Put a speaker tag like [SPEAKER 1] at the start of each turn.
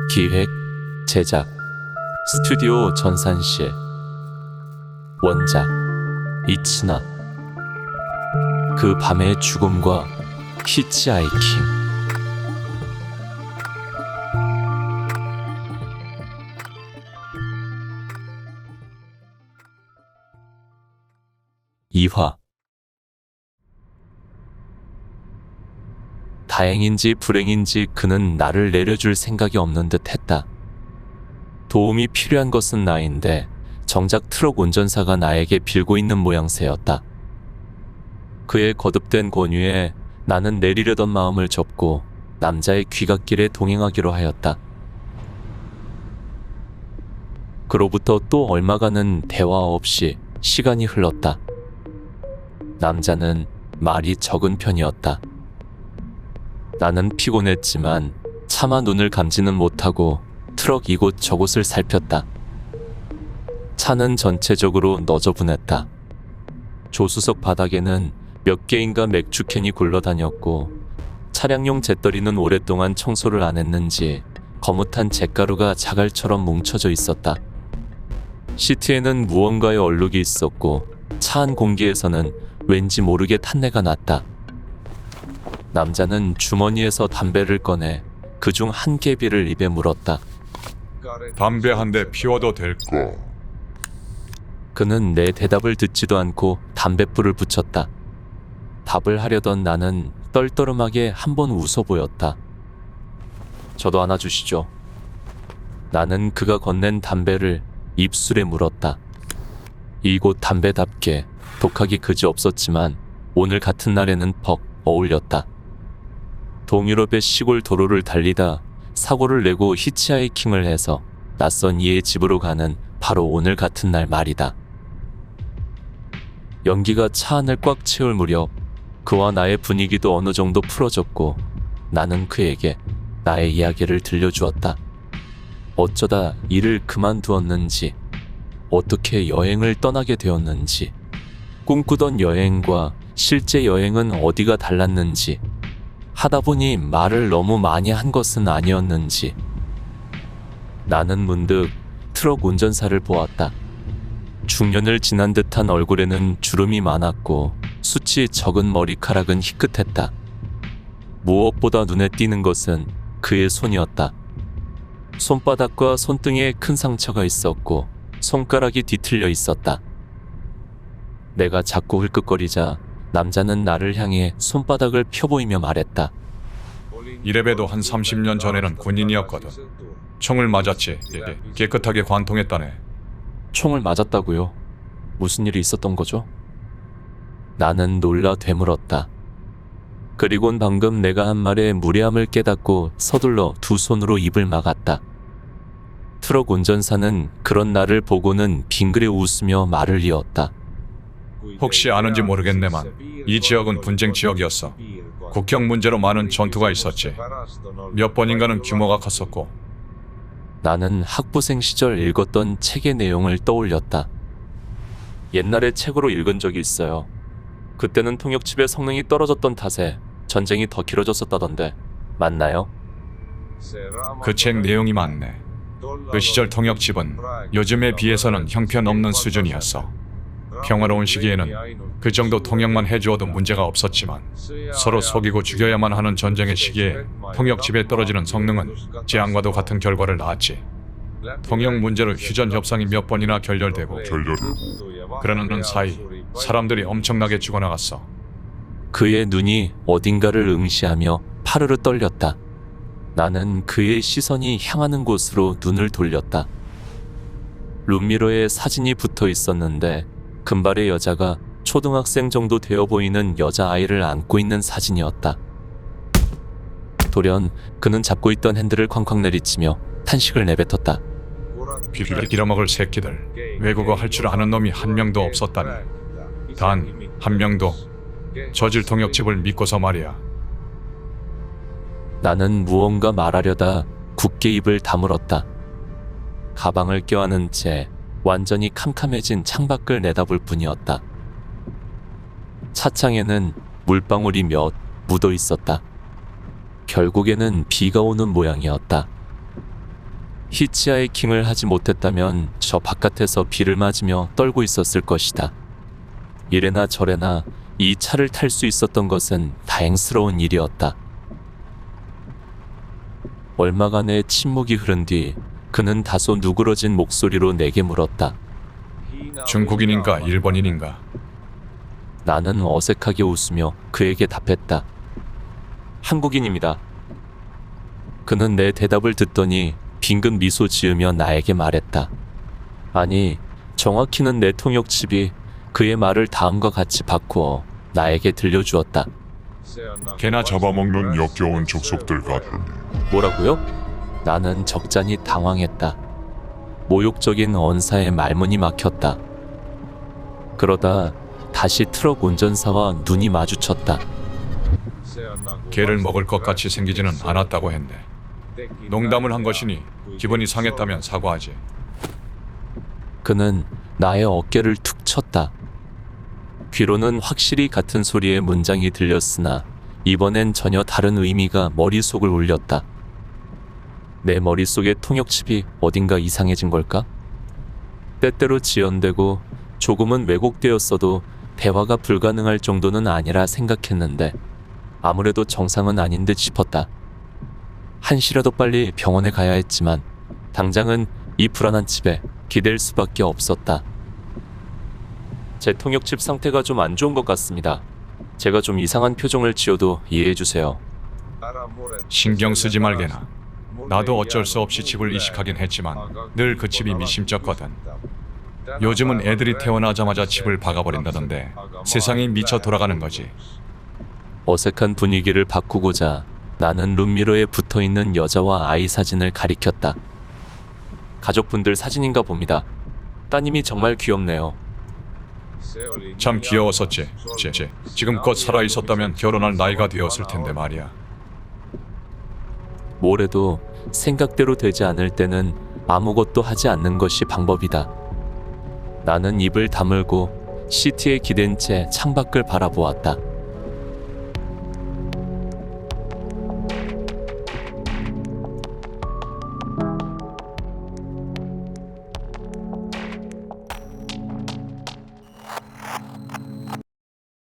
[SPEAKER 1] 기획, 제작, 스튜디오 전산실, 원작, 이츠나. 그 밤의 죽음과 히치하이킹. 이화. 다행인지 불행인지 그는 나를 내려줄 생각이 없는 듯 했다. 도움이 필요한 것은 나인데 정작 트럭 운전사가 나에게 빌고 있는 모양새였다. 그의 거듭된 권유에 나는 내리려던 마음을 접고 남자의 귀갓길에 동행하기로 하였다. 그로부터 또 얼마간은 대화 없이 시간이 흘렀다. 남자는 말이 적은 편이었다. 나는 피곤했지만 차마 눈을 감지는 못하고 트럭 이곳 저곳을 살폈다. 차는 전체적으로 너저분했다. 조수석 바닥에는 몇 개인가 맥주캔이 굴러다녔고 차량용 재떨이는 오랫동안 청소를 안 했는지 거뭇한 잿가루가 자갈처럼 뭉쳐져 있었다. 시트에는 무언가의 얼룩이 있었고 차안 공기에서는 왠지 모르게 탄내가 났다. 남자는 주머니에서 담배를 꺼내 그중 한 개비를 입에 물었다.
[SPEAKER 2] 담배 한 대 피워도 될까?
[SPEAKER 1] 그는 내 대답을 듣지도 않고 담뱃불을 붙였다. 답을 하려던 나는 떨떠름하게 한번 웃어 보였다. 저도 하나 주시죠. 나는 그가 건넨 담배를 입술에 물었다. 이곳 담배답게 독하기 그지 없었지만 오늘 같은 날에는 퍽 어울렸다. 동유럽의 시골 도로를 달리다 사고를 내고 히치하이킹을 해서 낯선 이의 집으로 가는 바로 오늘 같은 날 말이다. 연기가 차 안을 꽉 채울 무렵 그와 나의 분위기도 어느 정도 풀어졌고 나는 그에게 나의 이야기를 들려주었다. 어쩌다 일을 그만두었는지, 어떻게 여행을 떠나게 되었는지, 꿈꾸던 여행과 실제 여행은 어디가 달랐는지, 하다보니 말을 너무 많이 한 것은 아니었는지. 나는 문득 트럭 운전사를 보았다. 중년을 지난 듯한 얼굴에는 주름이 많았고 숱이 적은 머리카락은 희끗했다. 무엇보다 눈에 띄는 것은 그의 손이었다. 손바닥과 손등에 큰 상처가 있었고 손가락이 뒤틀려 있었다. 내가 자꾸 힐끗거리자 남자는 나를 향해 손바닥을 펴보이며 말했다.
[SPEAKER 2] 이래봬도 한 30년 전에는 군인이었거든. 총을 맞았지. 깨끗하게 관통했다네.
[SPEAKER 1] 총을 맞았다고요? 무슨 일이 있었던 거죠? 나는 놀라 되물었다. 그리곤 방금 내가 한 말에 무례함을 깨닫고 서둘러 두 손으로 입을 막았다. 트럭 운전사는 그런 나를 보고는 빙그레 웃으며 말을 이었다.
[SPEAKER 2] 혹시 아는지 모르겠네만 이 지역은 분쟁 지역이었어. 국경 문제로 많은 전투가 있었지. 몇 번인가는 규모가 컸었고.
[SPEAKER 1] 나는 학부생 시절 읽었던 책의 내용을 떠올렸다. 옛날에 책으로 읽은 적이 있어요. 그때는 통역집의 성능이 떨어졌던 탓에 전쟁이 더 길어졌었다던데 맞나요?
[SPEAKER 2] 그 책 내용이 맞네. 그 시절 통역집은 요즘에 비해서는 형편없는 수준이었어. 평화로운 시기에는 그 정도 통역만 해주어도 문제가 없었지만 서로 속이고 죽여야만 하는 전쟁의 시기에 통역집에 떨어지는 성능은 재앙과도 같은 결과를 낳았지. 통역 문제로 휴전 협상이 몇 번이나 결렬되고 그러는 사이 사람들이 엄청나게 죽어나갔어.
[SPEAKER 1] 그의 눈이 어딘가를 응시하며 파르르 떨렸다. 나는 그의 시선이 향하는 곳으로 눈을 돌렸다. 룸미러에 사진이 붙어 있었는데 금발의 여자가 초등학생 정도 되어 보이는 여자아이를 안고 있는 사진이었다. 돌연 그는 잡고 있던 핸들을 쾅쾅 내리치며 탄식을 내뱉었다.
[SPEAKER 2] 빌어먹을 새끼들. 외국어 할 줄 아는 놈이 한 명도 없었다니. 단 한 명도. 저질 통역집을 믿고서 말이야.
[SPEAKER 1] 나는 무언가 말하려다 굳게 입을 다물었다. 가방을 껴안은 채 완전히 캄캄해진 창밖을 내다볼 뿐이었다. 차창에는 물방울이 몇 묻어 있었다. 결국에는 비가 오는 모양이었다. 히치하이킹을 하지 못했다면 저 바깥에서 비를 맞으며 떨고 있었을 것이다. 이래나 저래나 이 차를 탈 수 있었던 것은 다행스러운 일이었다. 얼마간의 침묵이 흐른 뒤 그는 다소 누그러진 목소리로 내게 물었다.
[SPEAKER 2] 중국인인가 일본인인가?
[SPEAKER 1] 나는 어색하게 웃으며 그에게 답했다. 한국인입니다. 그는 내 대답을 듣더니 빙긋 미소 지으며 나에게 말했다. 아니, 정확히는 내 통역칩이 그의 말을 다음과 같이 바꾸어 나에게 들려주었다.
[SPEAKER 3] 개나 잡아먹는 역겨운 족속들 같으니
[SPEAKER 1] 뭐라고요? 나는 적잖이 당황했다. 모욕적인 언사에 말문이 막혔다. 그러다 다시 트럭 운전사와 눈이 마주쳤다.
[SPEAKER 2] 개를 먹을 것 같이 생기지는 않았다고 했네. 농담을 한 것이니 기분이 상했다면 사과하지.
[SPEAKER 1] 그는 나의 어깨를 툭 쳤다. 귀로는 확실히 같은 소리의 문장이 들렸으나 이번엔 전혀 다른 의미가 머릿속을 울렸다. 내 머릿속의 통역칩이 어딘가 이상해진 걸까? 때때로 지연되고 조금은 왜곡되었어도 대화가 불가능할 정도는 아니라 생각했는데 아무래도 정상은 아닌 듯 싶었다. 한시라도 빨리 병원에 가야 했지만 당장은 이 불안한 칩에 기댈 수밖에 없었다. 제 통역칩 상태가 좀 안 좋은 것 같습니다. 제가 좀 이상한 표정을 지어도 이해해주세요.
[SPEAKER 2] 신경 쓰지 말게나. 나도 어쩔 수 없이 칩을 이식하긴 했지만 늘 그 칩이 미심쩍거든. 요즘은 애들이 태어나자마자 칩을 박아버린다던데 세상이 미쳐 돌아가는 거지.
[SPEAKER 1] 어색한 분위기를 바꾸고자 나는 룸미러에 붙어있는 여자와 아이 사진을 가리켰다. 가족분들 사진인가 봅니다. 따님이 정말 귀엽네요.
[SPEAKER 2] 참 귀여웠었지. 지금껏 살아있었다면 결혼할 나이가 되었을 텐데 말이야.
[SPEAKER 1] 뭐래도 생각대로 되지 않을 때는 아무것도 하지 않는 것이 방법이다. 나는 입을 다물고 시트에 기댄 채 창밖을 바라보았다.